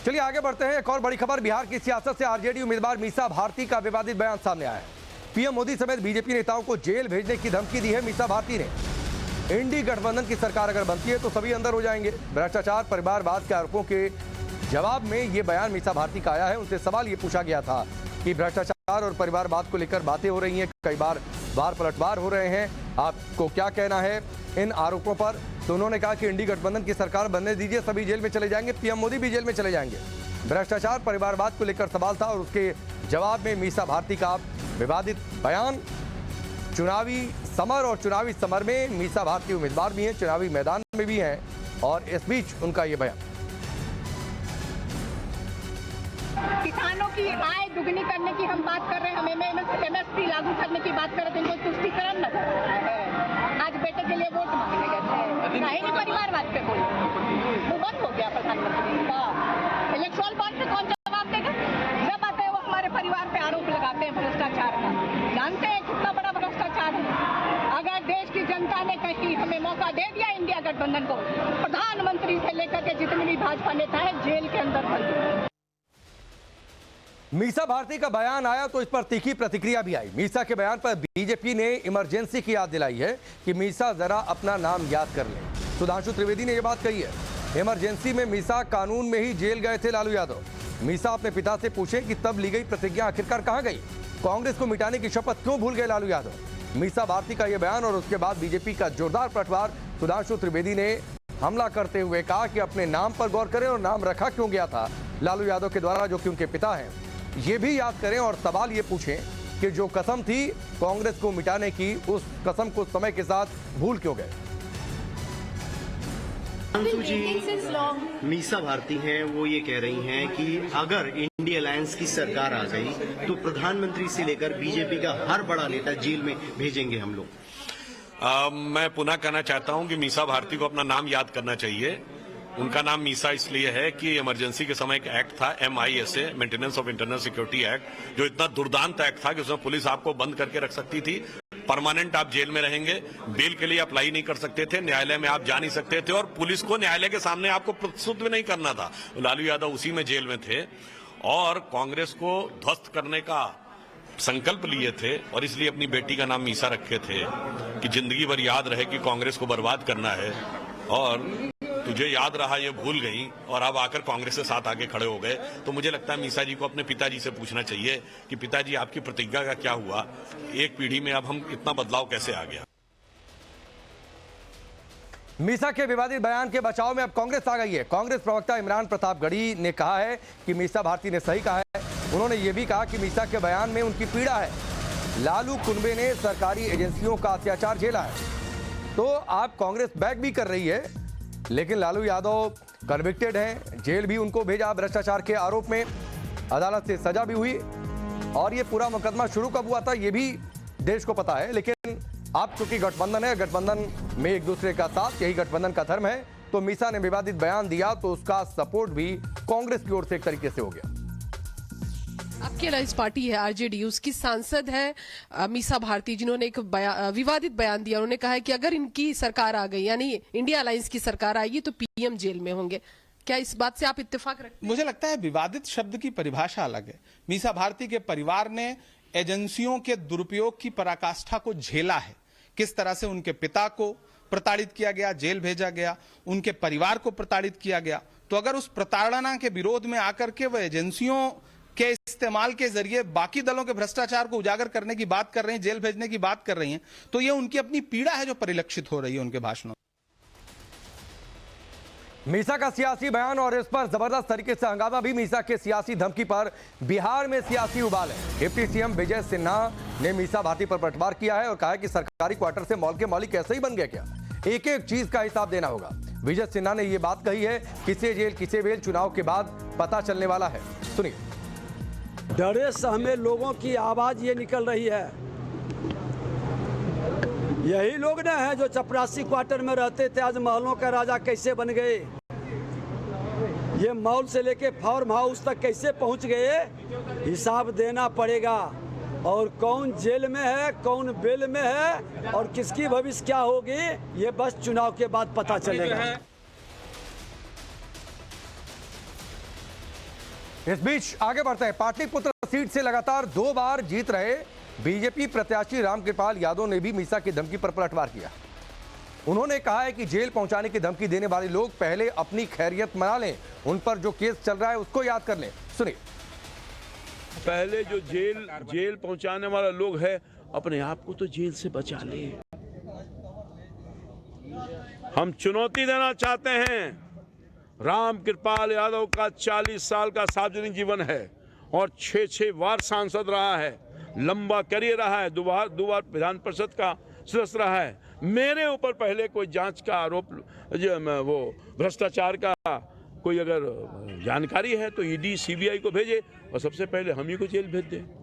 चलिए आगे बढ़ते हैं। एक और बड़ी खबर, बिहार की सियासत से आरजेडी उम्मीदवार मीसा भारती का विवादित बयान सामने आया है। पीएम मोदी समेत बीजेपी नेताओं को जेल भेजने की धमकी दी है मीसा भारती ने। इंडी गठबंधन की सरकार अगर बनती है तो सभी अंदर हो जाएंगे। भ्रष्टाचार परिवारवाद के आरोपों के जवाब में ये बयान मीसा भारती का आया है। उनसे सवाल ये पूछा गया था कि भ्रष्टाचार और परिवारवाद को लेकर बातें हो रही हैं, कई बार पलटवार हो रहे हैं, आपको क्या कहना है इन आरोपों पर? तो उन्होंने कहा कि इंडी गठबंधन की सरकार बनने दीजिए, सभी जेल में चले जाएंगे, पीएम मोदी भी जेल में चले जाएंगे। भ्रष्टाचार परिवारवाद को लेकर सवाल था और उसके जवाब में मीसा भारती का विवादित बयान। चुनावी समर और चुनावी समर में मीसा भारती उम्मीदवार भी हैं, चुनावी मैदान में भी हैं और इस बीच उनका ये बयान। किसानों की आय दुगनी करने की हम बात कर रहे हैं, हम एमएसपी लागू करने की बात कर रहे थे, इनको तुष्टीकरण नजर आ रहा है। आज बेटे के लिए वोट मांगने गए थे, काहे नहीं परिवारवाद पे बोले, वो बंद हो गया प्रधानमंत्री का। इलेक्ट्रल बॉन्ड पे कौन जवाब देगा? जब आते हैं वो हमारे परिवार पे आरोप लगाते हैं भ्रष्टाचार का। जानते हैं कितना बड़ा भ्रष्टाचार है? अगर देश की जनता ने कहीं हमें मौका दे दिया इंडिया गठबंधन को, प्रधानमंत्री से लेकर के जितने भी भाजपा नेता है जेल के अंदर बंद। मीसा भारती का बयान आया तो इस पर तीखी प्रतिक्रिया भी आई। मीसा के बयान पर बीजेपी ने इमरजेंसी की याद दिलाई है कि मीसा जरा अपना नाम याद कर लें। सुधांशु त्रिवेदी ने यह बात कही है। इमरजेंसी में मीसा कानून में ही जेल गए थे लालू यादव। मीसा अपने पिता से पूछे कि तब ली गई प्रतिज्ञा आखिरकार कहां गई? कांग्रेस को मिटाने की शपथ क्यों भूल गए लालू यादव? मीसा भारती का यह बयान और उसके बाद बीजेपी का जोरदार पलटवार। सुधांशु त्रिवेदी ने हमला करते हुए कहा कि अपने नाम पर गौर करें और नाम रखा क्यों गया था लालू यादव के द्वारा, जो कि उनके पिता हैं, ये भी याद करें और सवाल ये पूछें कि जो कसम थी कांग्रेस को मिटाने की, उस कसम को समय के साथ भूल क्यों गए? मीसा भारती हैं, वो ये कह रही हैं कि अगर इंडिया अलायंस की सरकार आ गई तो प्रधानमंत्री से लेकर बीजेपी का हर बड़ा नेता जेल में भेजेंगे हम लोग। मैं पुनः कहना चाहता हूं कि मीसा भारती को अपना नाम याद करना चाहिए। उनका नाम मीसा इसलिए है कि इमरजेंसी के समय एक एक्ट था MISA, maintenance of internal security act, जो इतना दुर्दांत एक्ट था कि उसमें पुलिस आपको बंद करके रख सकती थी, परमानेंट आप जेल में रहेंगे, बेल के लिए अप्लाई नहीं कर सकते थे, न्यायालय में आप जा नहीं सकते थे और पुलिस को न्यायालय के सामने आपको प्रस्तुत भी नहीं करना था। लालू यादव उसी में जेल में थे और कांग्रेस को ध्वस्त करने का संकल्प लिए थे और इसलिए अपनी बेटी का नाम मीसा रखे थे कि जिंदगी भर याद रहे कि कांग्रेस को बर्बाद करना है। और तुझे याद रहा, ये भूल गई और अब आकर कांग्रेस के साथ आके खड़े हो गए। तो मुझे लगता है मीसा जी को अपने पिताजी से पूछना चाहिए कि पिताजी आपकी प्रतिज्ञा का क्या हुआ? एक पीढ़ी में अब हम इतना बदलाव कैसे आ गया? मीसा के विवादित बयान के बचाव में अब कांग्रेस आ गई है। कांग्रेस प्रवक्ता इमरान प्रतापगढ़ी ने कहा है कि मीसा भारती ने सही कहा है। उन्होंने ये भी कहा कि मीसा के बयान में उनकी पीड़ा है। लालू कुनबे ने सरकारी एजेंसियों का अत्याचार झेला है। तो आप कांग्रेस बैक भी कर रही है, लेकिन लालू यादव कन्विक्टेड हैं, जेल भी उनको भेजा भ्रष्टाचार के आरोप में, अदालत से सजा भी हुई और ये पूरा मुकदमा शुरू कब हुआ था ये भी देश को पता है। लेकिन अब चूंकि गठबंधन है, गठबंधन में एक दूसरे का साथ, यही गठबंधन का धर्म है, तो मीसा ने विवादित बयान दिया तो उसका सपोर्ट भी कांग्रेस की ओर से एक तरीके से हो गया। आपकी अलायंस पार्टी है आरजेडी, उसकी सांसद है मीसा भारती, जिन्होंने एक विवादित बयान दिया। उन्होंने कहा है कि अगर इनकी सरकार आ गई, यानी इंडिया अलायंस की सरकार आएगी, तो पीएम जेल में होंगे। क्या इस बात से आप इत्तेफाक रखते हैं? मुझे लगता है विवादित शब्द की परिभाषा अलग है। मीसा भारती के परिवार ने एजेंसियों के दुरुपयोग की पराकाष्ठा को झेला है। किस तरह से उनके पिता को प्रताड़ित किया गया, जेल भेजा गया, उनके परिवार को प्रताड़ित किया गया। तो अगर उस प्रताड़ना के विरोध में आकर के वह एजेंसियों के इस्तेमाल के जरिए बाकी दलों के भ्रष्टाचार को उजागर करने की बात कर रही हैं, जेल भेजने की बात कर रही हैं, तो ये उनकी अपनी पीड़ा है जो परिलक्षित हो रही है उनके भाषणों। मीसा का सियासी बयान और इस पर जबरदस्त तरीके से हंगामा भी। मीसा के सियासी धमकी पर बिहार में सियासी उबाल है। डिप्टी सीएम विजय सिन्हा ने मीसा भारती पर पलटवार किया है और कहा है कि सरकारी क्वार्टर से मॉल के मालिक ऐसे ही बन गया क्या? एक एक चीज का हिसाब देना होगा। विजय सिन्हा ने यह बात कही है, किसे जेल किसे बेल चुनाव के बाद पता चलने वाला है। सुनिए। डरे सहमे लोगों की आवाज ये निकल रही है। यही लोग ना हैं जो चपरासी क्वार्टर में रहते थे, आज महलों का राजा कैसे बन गए? ये मॉल से लेके फार्म हाउस तक कैसे पहुंच गए? हिसाब देना पड़ेगा। और कौन जेल में है, कौन बेल में है और किसकी भविष्य क्या होगी, ये बस चुनाव के बाद पता चलेगा। इस बीच आगे बढ़ते हैं। पाटलिपुत्र सीट से लगातार 2 बार जीत रहे बीजेपी प्रत्याशी रामकृपाल यादव ने भी मीसा की धमकी पर पलटवार किया। उन्होंने कहा है कि जेल पहुंचाने की धमकी देने वाले लोग पहले अपनी खैरियत मना लें, उन पर जो केस चल रहा है उसको याद कर लें। सुनिए। पहले जो जेल पहुंचाने वाला लोग है, अपने आप को तो जेल से बचा ले। हम चुनौती देना चाहते हैं। रामकृपाल यादव का 40 साल का सार्वजनिक जीवन है और 6 बार सांसद रहा है, लंबा करियर रहा है, दो बार विधान परिषद का सदस्य रहा है। मेरे ऊपर पहले कोई जांच का आरोप, वो भ्रष्टाचार का कोई अगर जानकारी है तो ईडी सीबीआई को भेजे और सबसे पहले हम ही को जेल भेज दें।